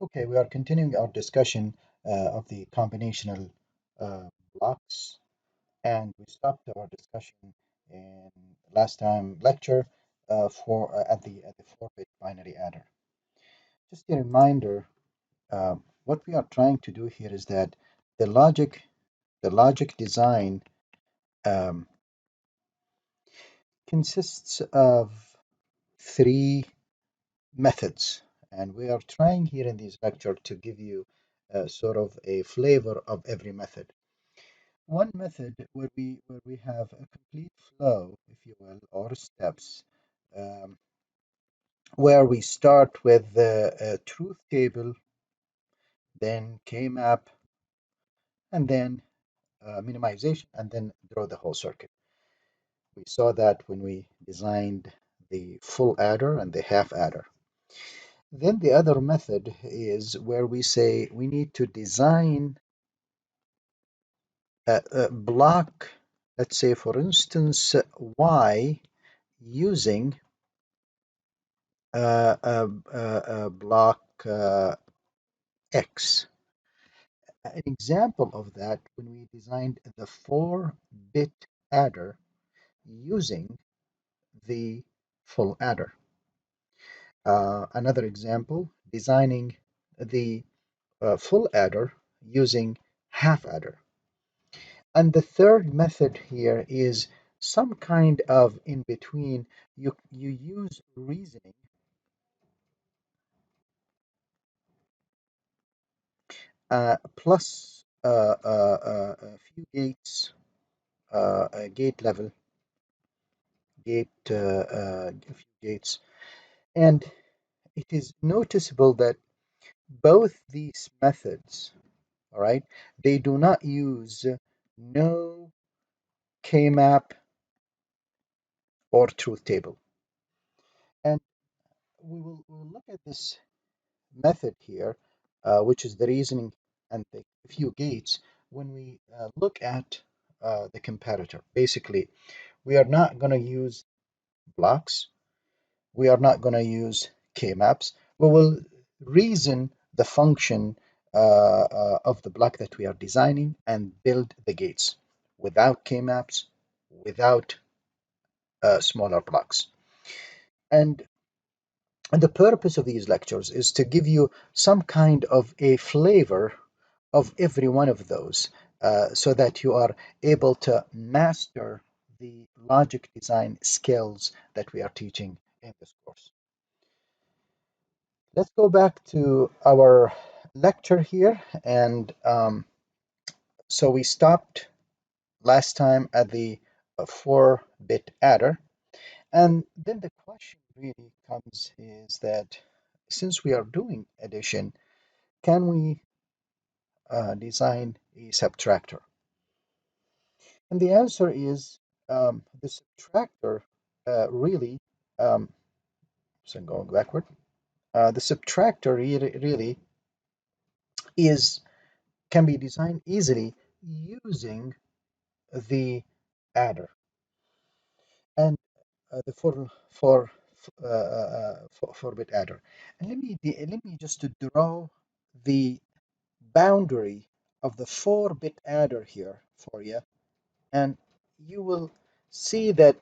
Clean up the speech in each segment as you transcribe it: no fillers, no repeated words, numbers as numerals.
Okay, we are continuing our discussion of the combinational blocks, and we stopped our discussion in last time lecture for at the 4-bit binary adder. Just a reminder, what we are trying to do here is that the logic the logic design um, consists of three methods, and we are trying here in this lecture to give you sort of a flavor of every method. One method where we have a complete flow, if you will, or steps, um, where we start with the truth table, then K-map, and then minimization, and then draw the whole circuit. We saw that when we designed the full adder and the half adder. Then the other method is where we say we need to design a block, let's say for instance Y, using block X. An example of that when we designed the 4-bit adder using the full adder. Another example, designing the full adder using half adder. And the third method here is some kind of in between. You use reasoning plus a few gates, a gate level, a few gates, and it is noticeable that both these methods, all right, they do not use no K-map or truth table. And we will look at this method here, which is the reasoning and the few gates, when we look at the comparator. Basically, we are not going to use blocks. We are not going to use K-maps. We will reason the function of the block that we are designing and build the gates without K-maps, without smaller blocks. And the purpose of these lectures is to give you some kind of a flavor of every one of those so that you are able to master the logic design skills that we are teaching in this course. Let's go back to our lecture here. And so we stopped last time at the 4-bit adder. And then the question really comes is that since we are doing addition, can we design a subtractor? And the answer is the subtractor really, um, so I'm going backward, the subtractor really is can be designed easily using the adder and the four-bit adder. And let me just to draw the boundary of the 4-bit adder here for you, and you will see that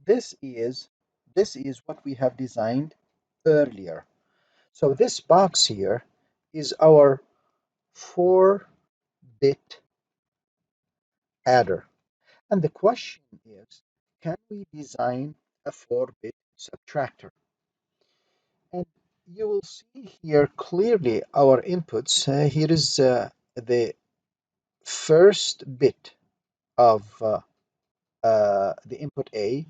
this is this is what we have designed earlier. So this box here is our 4-bit adder. And the question is, can we design a 4-bit subtractor? And you will see here clearly our inputs. Here is the first bit of the input A,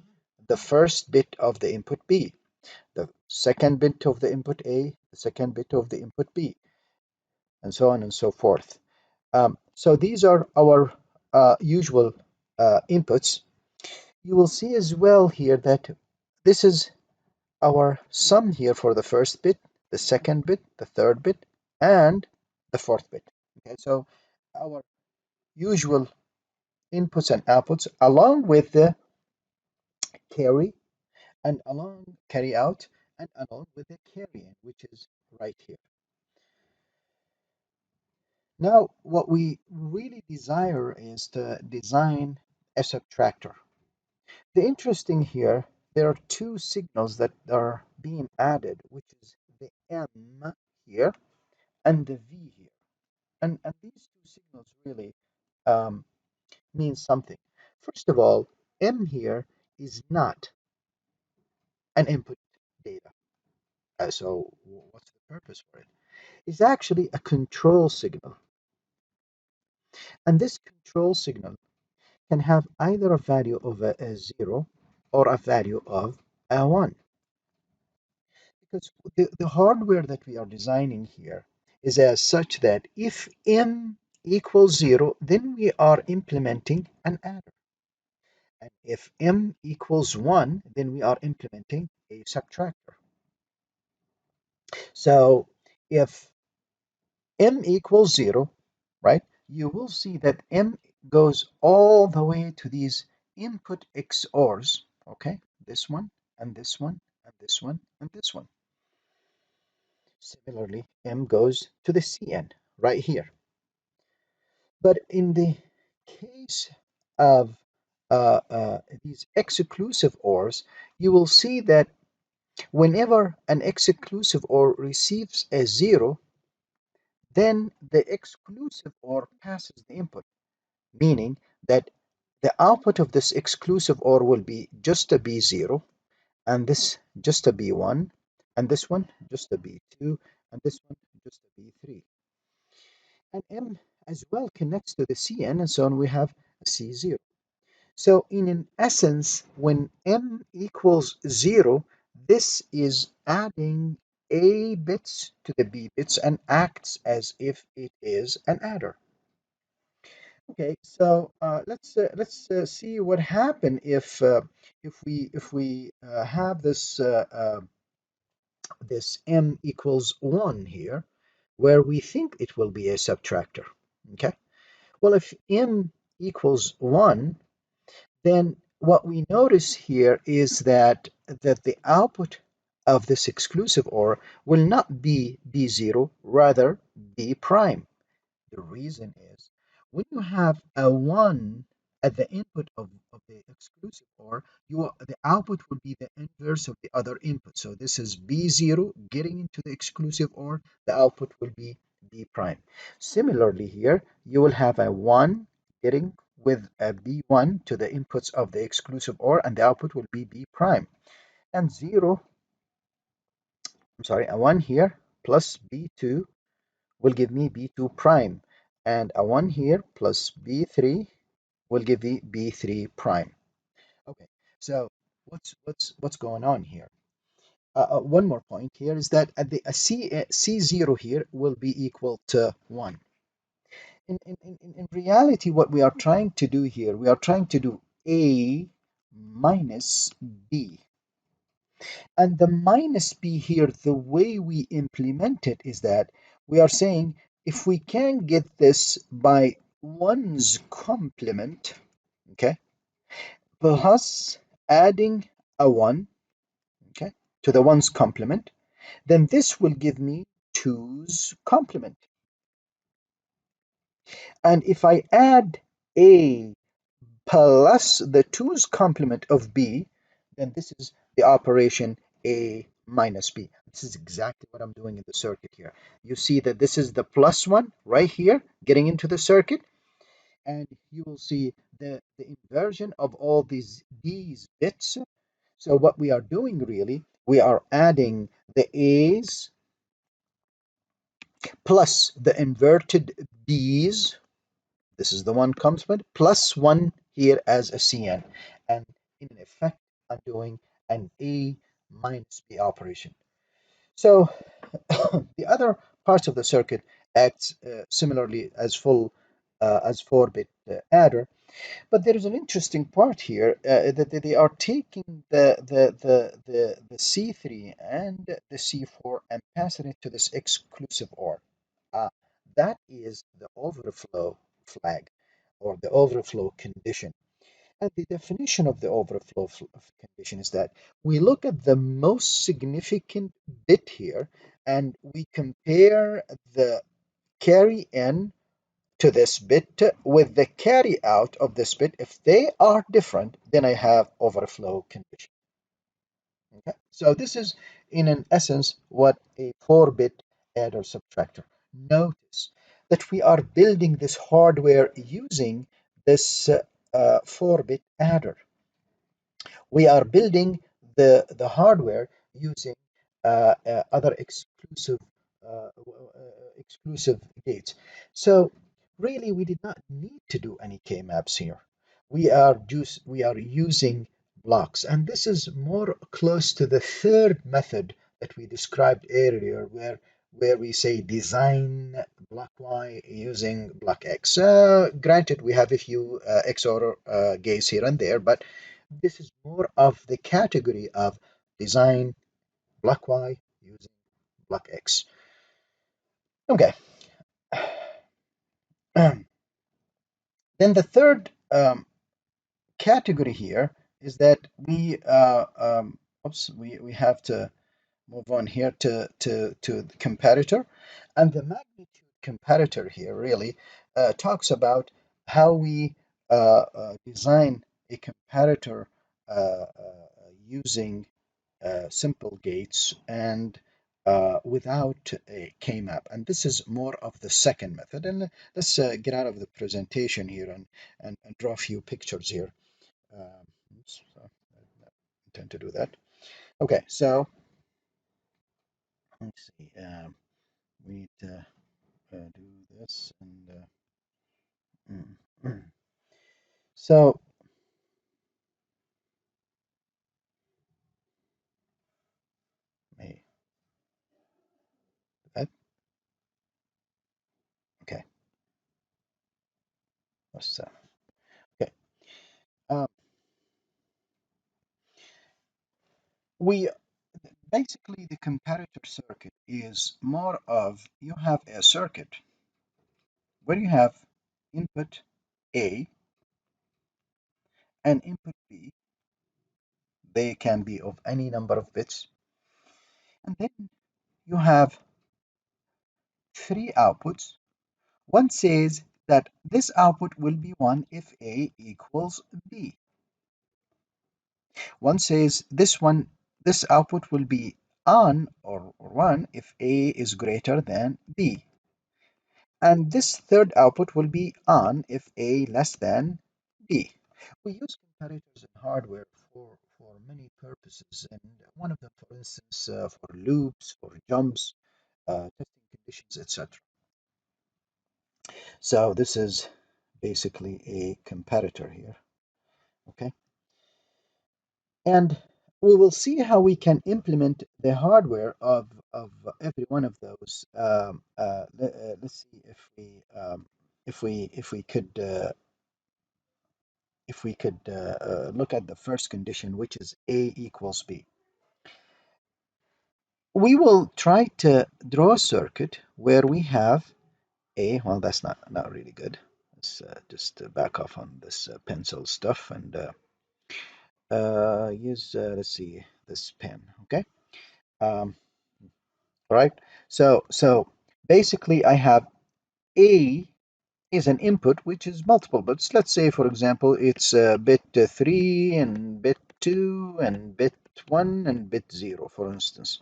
the first bit of the input B, the second bit of the input A, the second bit of the input B, and so on and so forth. So these are our usual inputs. You will see as well here that this is our sum here for the first bit, the second bit, the third bit, and the fourth bit. Okay, so our usual inputs and outputs along with the carry and along carry out and along with the carry in, which is right here. Now, what we really desire is to design a subtractor. The interesting here, there are two signals that are being added, which is the M here and the V here. And these two signals really um, mean something. First of all, M here is not an input data. So what's the purpose for it? It's actually a control signal. And this control signal can have either a value of a 0 or a value of a 1. Because the hardware that we are designing here is as such that if m equals 0, then we are implementing an adder. And if m equals 1, then we are implementing a subtractor. So if m equals 0, right, you will see that m goes all the way to these input XORs, okay, this one, and this one, and this one, and this one. Similarly, m goes to the Cn right here. But in the case of these exclusive ORs, you will see that whenever an exclusive OR receives a 0, then the exclusive OR passes the input, meaning that the output of this exclusive OR will be just a B0, and this just a B1, and this one just a B2, and this one just a B3. And M as well connects to the Cn, and so on we have a C0. So in an essence, when M equals 0, this is adding A bits to the B bits and acts as if it is an adder. Okay, so let's see what happen if we have this m equals 1 here, where we think it will be a subtractor. Okay, well, if m equals 1, then what we notice here is that the output of this exclusive OR will not be B0, rather B prime. The reason is when you have a 1 at the input of the exclusive OR, the output will be the inverse of the other input. So this is B0 getting into the exclusive OR, the output will be B prime. Similarly here, you will have a 1 getting with a B1 to the inputs of the exclusive OR, and the output will be B prime. And 0, I'm sorry, a 1 here plus B2 will give me B2 prime, and a 1 here plus B3 will give me B3 prime. Okay, so what's going on here? One more point here is that at the C0 here will be equal to 1. In reality, what we are trying to do here, we are trying to do A minus B. And the minus b here, the way we implement it is that we are saying if we can get this by 1's complement, okay, plus adding a 1, okay, to the 1's complement, then this will give me 2's complement. And if I add a plus the 2's complement of b, then this is the operation a minus b. This is exactly what I'm doing in the circuit here. You see that this is the plus one right here getting into the circuit, and you will see the inversion of all these bits. So what we are doing really, we are adding the a's plus the inverted b's. This is the one complement plus 1 here as a Cn. And in effect, I'm doing an A minus B operation. So the other parts of the circuit acts similarly as full as 4-bit adder. But there is an interesting part here that they are taking the C3 and the C4 and passing it to this exclusive OR. Uh, that is the overflow flag or the overflow condition. And the definition of the overflow condition is that we look at the most significant bit here and we compare the carry in to this bit with the carry out of this bit. If they are different, then I have overflow condition. Okay? So this is, in an essence, what a 4-bit adder subtractor. Notice that we are building this hardware using this 4-bit adder. We are building the hardware using other exclusive gates. So really, we did not need to do any K-maps here. We are using blocks, and this is more close to the third method that we described earlier, where we say design block Y using block X. Granted, we have a few XOR gates here and there, but this is more of the category of design block Y using block X. Okay. Then the third category here is that we have to move on here to the comparator, and the magnitude comparator here really talks about how we design a comparator using simple gates and without a K-map. And this is more of the second method. And let's get out of the presentation here and draw a few pictures here. So I intend to do that. Okay, so let's see. We need to do this and so may that okay. Let's okay. Uh, we basically the comparator circuit is more of you have a circuit where you have input A and input B. They can be of any number of bits, and then you have three outputs. One says that this output will be 1 if A equals B. One says this output will be on or 1 if A is greater than B. And this third output will be on if A less than B. We use comparators in hardware for many purposes, and one of them, for instance, for loops, for jumps, testing conditions, etc. So this is basically a comparator here, okay? And we will see how we can implement the hardware of every one of those. Let's see if we could look at the first condition, which is A equals B. We will try to draw a circuit where we have A. Well, that's not really good. Let's just back off on this pencil stuff and use let's see this pen. Okay. Um, right. So basically, I have A is an input which is multiple bits. Let's say, for example, it's bit 3 and bit 2 and bit 1 and bit 0, for instance.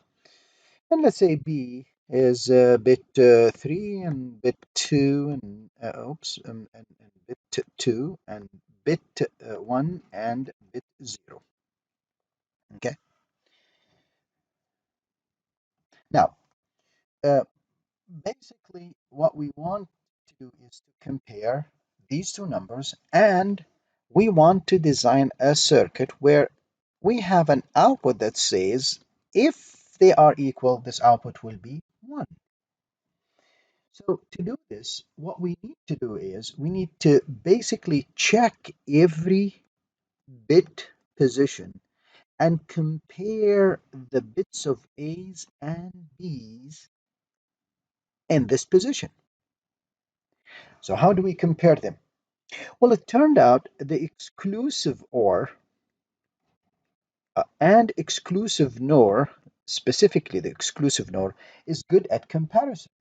And let's say B is bit 3 and bit 2 and and bit 2 and bit 1 and bit 0. Okay. Now, uh, basically, what we want to do is to compare these two numbers, and we want to design a circuit where we have an output that says if they are equal, this output will be 1. So to do this, what we need to do is we need to basically check every bit position and compare the bits of A's and B's in this position. So how do we compare them? Well, it turned out the exclusive OR and exclusive NOR, specifically the exclusive NOR, is good at comparison.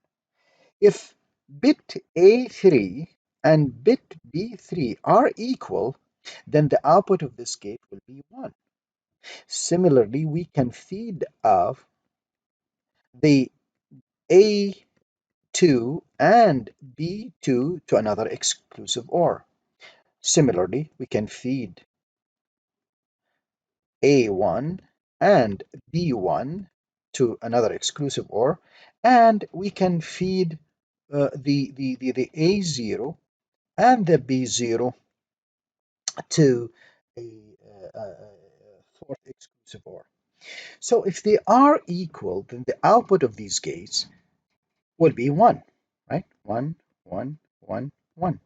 If bit A3 and bit B3 are equal, then the output of this gate will be 1. Similarly, we can feed off the A2 and B2 to another exclusive OR. Similarly, we can feed A1 and B1 to another exclusive OR, and we can feed the A0 and the B0 to a fourth exclusive OR. So if they are equal, then the output of these gates will be 1, right? 1, 1, 1, 1.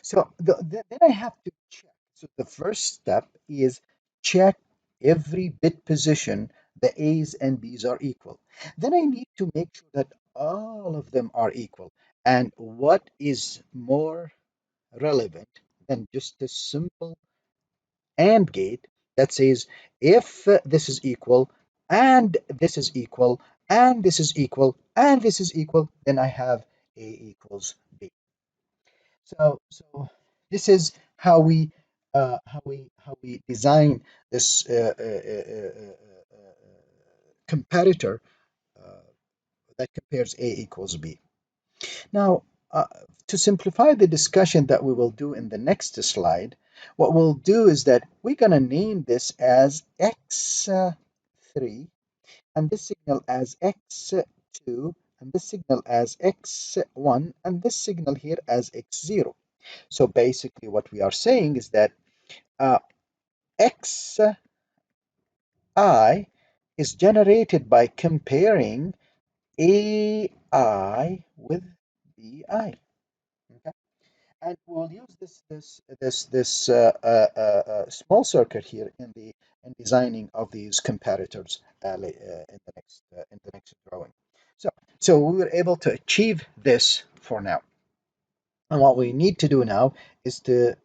So then I have to check. So the first step is check every bit position, the A's and B's are equal. Then I need to make sure that all of them are equal. And what is more relevant than just a simple AND gate that says if this is equal and this is equal and this is equal and this is equal, then I have A equals B. So this is how we design this comparator uh, that compares A equals B. Now, to simplify the discussion that we will do in the next slide, what we'll do is that we're going to name this as x3 and this signal as x2 and this signal as x1 and this signal here as x0. So basically what we are saying is that xi is generated by comparing AI with BI. Okay? And we'll use this small circuit here in designing of these comparators in the next drawing. So we were able to achieve this for now. And what we need to do now is to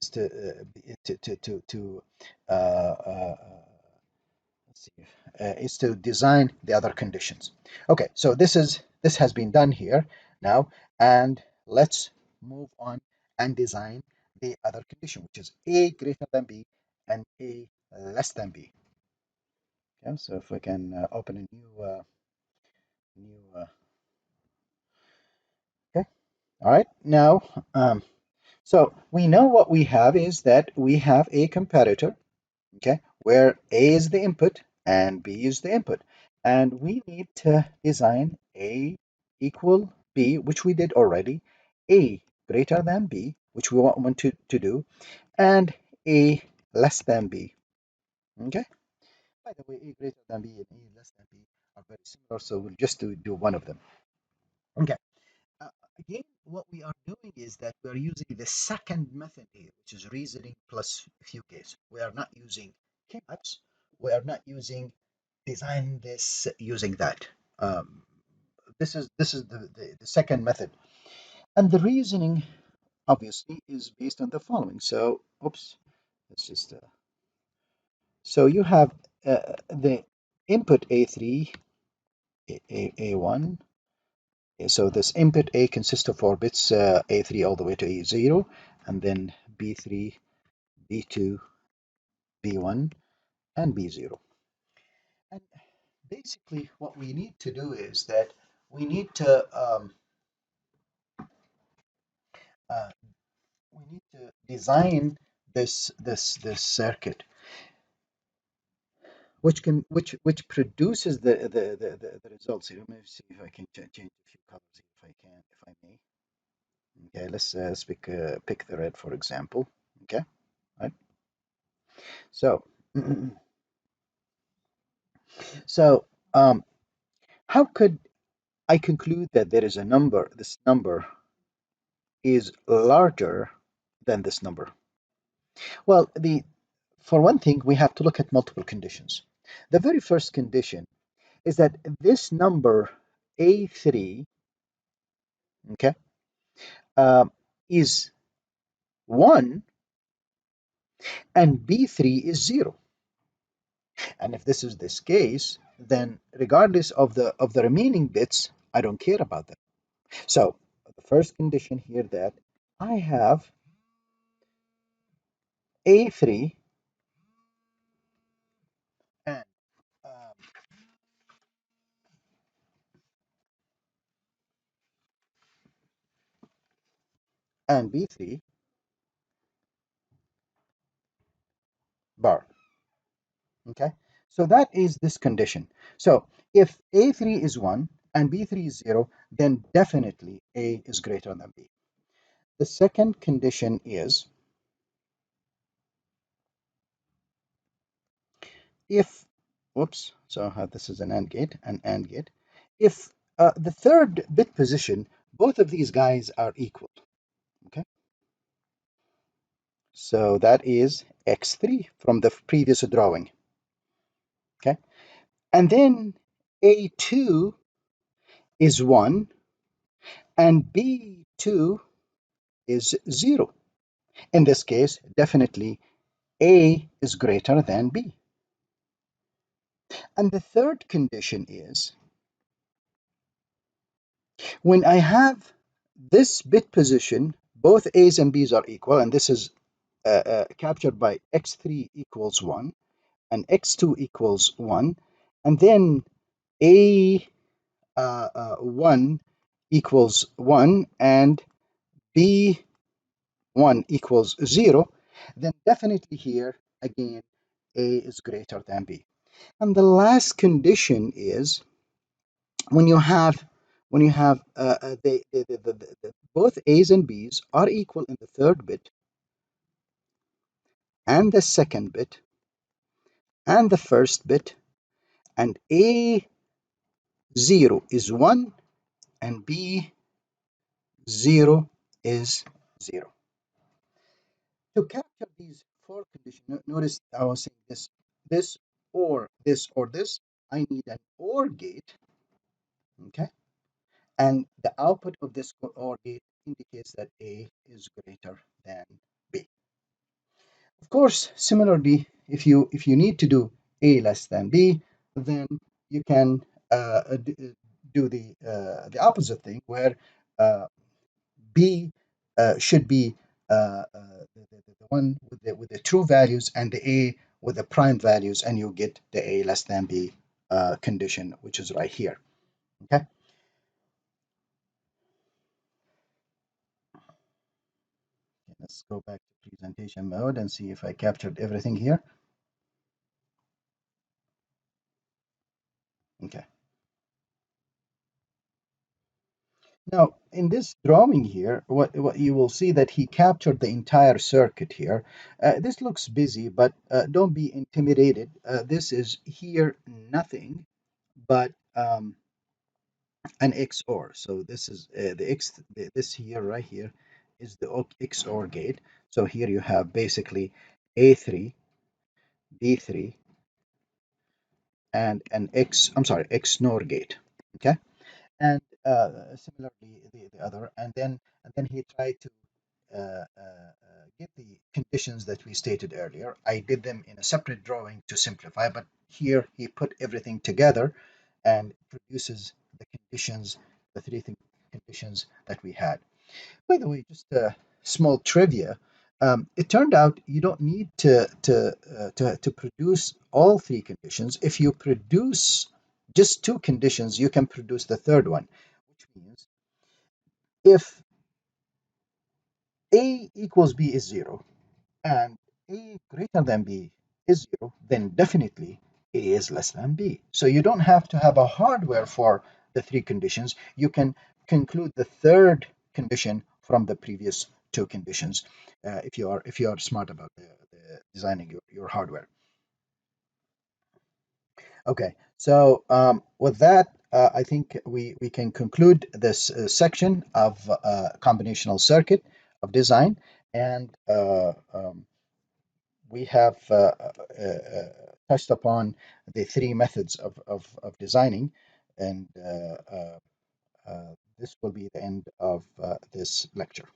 is to uh, uh, let's see, is to design the other conditions. Okay, so this has been done here now, and let's move on and design the other condition, which is A greater than B and A less than B. Okay, so if we can open a new okay, all right, now so we know what we have is that we have a comparator, okay, where A is the input and B is the input. And we need to design A equal B, which we did already, A greater than B, which we want to do, and A less than B. Okay? By the way, A greater than B and A less than B are very similar, so we'll just do one of them. Okay. Uh, Again, what we are doing is that we are using the second method here, which is reasoning plus few case. We are not using K-maps. We are not using design this using that. This is the second method, and the reasoning obviously is based on the following. So, oops, let's just so you have the input A3, A1. So this input A consists of 4 bits, A3 all the way to A0, and then B3, B2, B1, and B0. And basically, what we need to do is that we need to uh, design this circuit, which produces the results here. Let me see if I can change a few colors here, if I may. Okay, let's pick the red for example. Okay, right. So so how could I conclude that there is a number, this number is larger than this number? Well, for one thing, we have to look at multiple conditions. The very first condition is that this number A3, okay, is 1 and B3 is 0. And if this is this case, then regardless of the remaining bits, I don't care about them. So the first condition here that I have A3 and um, and B3 bar. Okay, so that is this condition. So if A3 is 1 and B3 is 0, then definitely A is greater than B. The second condition is if, whoops, so this is an AND gate. If the third bit position, both of these guys are equal. Okay, so that is X3 from the previous drawing. Okay, and then A2 is 1 and B2 is 0. In this case, definitely A is greater than B. And the third condition is when I have this bit position, both A's and B's are equal, and this is captured by X3 equals 1 and X2 equals 1, and then A1 equals 1 and B1 equals 0, then definitely here again A is greater than B. And the last condition is when you have both A's and B's are equal in the third bit and the second bit and the first bit, and A0 is 1 and B0 is 0. To capture these four conditions, notice I was saying this, or this, or this. I need an OR gate, okay? And the output of this OR gate indicates that A is greater than B. Of course, similarly, if you need to do A less than B, then you can do the opposite thing where uh, B should be the one with the true values and the A with the prime values, and you get the A less than B condition, which is right here. Okay. Let's go back to presentation mode and see if I captured everything here. Okay. Now, in this drawing here, what you will see that he captured the entire circuit here. This looks busy, but don't be intimidated. This is here nothing but an XOR. So this is this here right here is the XOR gate. So here you have basically A3, B3, and an XNOR gate. Okay. And similarly the other, and then he tried to get the conditions that we stated earlier. I did them in a separate drawing to simplify, but here he put everything together and produces the conditions, the conditions that we had. By the way, just a small trivia. It turned out you don't need to produce all three conditions. If you produce just two conditions, you can produce the third one, which means if A equals B is 0 and A greater than B is 0, then definitely A is less than B. So you don't have to have a hardware for the three conditions. You can conclude the third condition from the previous two conditions if you are smart about the designing your hardware. Okay, so with that, I think we can conclude this section of combinational circuit of design, and we have touched upon the three methods of designing, and this will be the end of this lecture.